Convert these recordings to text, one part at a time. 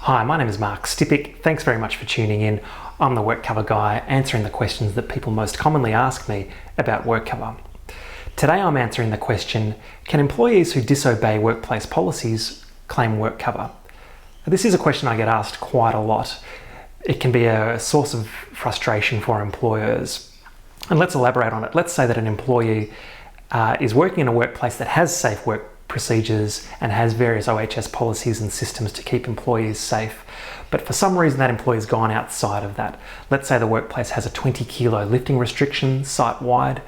Hi, my name is Mark Stipic. Thanks very much for tuning in. I'm the WorkCover guy, answering the questions that people most commonly ask me about WorkCover. Today I'm answering the question, can employees who disobey workplace policies claim WorkCover? This is a question I get asked quite a lot. It can be a source of frustration for employers. And let's elaborate on it. Let's say that an employee is working in a workplace that has safe work procedures and has various OHS policies and systems to keep employees safe. But for some reason that employee's gone outside of that. Let's say the workplace has a 20 kilo lifting restriction site-wide.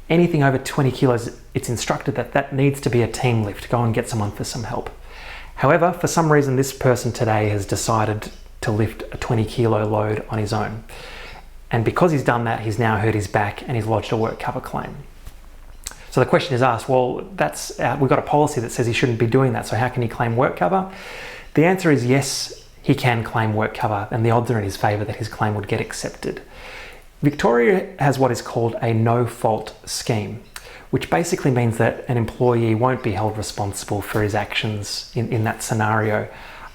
Anything over 20 kilos, it's instructed that that needs to be a team lift. Go and get someone for some help. However, for some reason this person today has decided to lift a 20 kilo load on his own. And because he's done that, he's now hurt his back and he's lodged a WorkCover claim. So the question is asked, well, we've got a policy that says he shouldn't be doing that, so how can he claim WorkCover? The answer is yes, he can claim WorkCover, and the odds are in his favour that his claim would get accepted. Victoria has what is called a no-fault scheme, which basically means that an employee won't be held responsible for his actions in that scenario.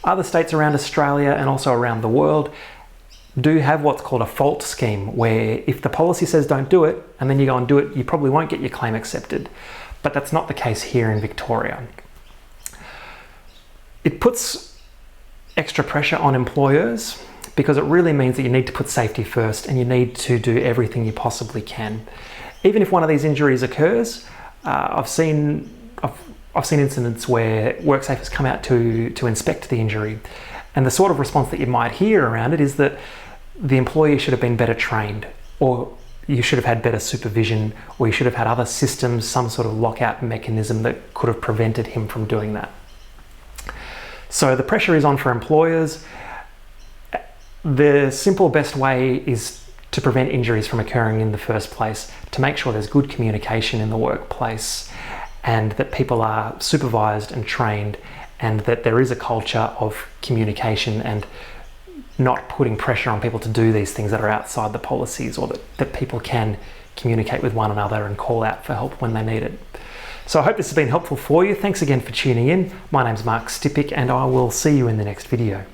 Other states around Australia and also around the world do have what's called a fault scheme, where if the policy says don't do it and then you go and do it, you probably won't get your claim accepted. But that's not the case here in Victoria. It puts extra pressure on employers because it really means that you need to put safety first and you need to do everything you possibly can. Even if one of these injuries occurs, I've seen incidents where WorkSafe has come out to inspect the injury, and the sort of response that you might hear around it is that the employee should have been better trained, or you should have had better supervision, or you should have had other systems, some sort of lockout mechanism that could have prevented him from doing that. So the pressure is on for employers. The simple best way is to prevent injuries from occurring in the first place, to make sure there's good communication in the workplace and that people are supervised and trained, and that there is a culture of communication and not putting pressure on people to do these things that are outside the policies, or that people can communicate with one another and call out for help when they need it. So I hope this has been helpful for you. Thanks again for tuning in. My name's Mark Stipic and I will see you in the next video.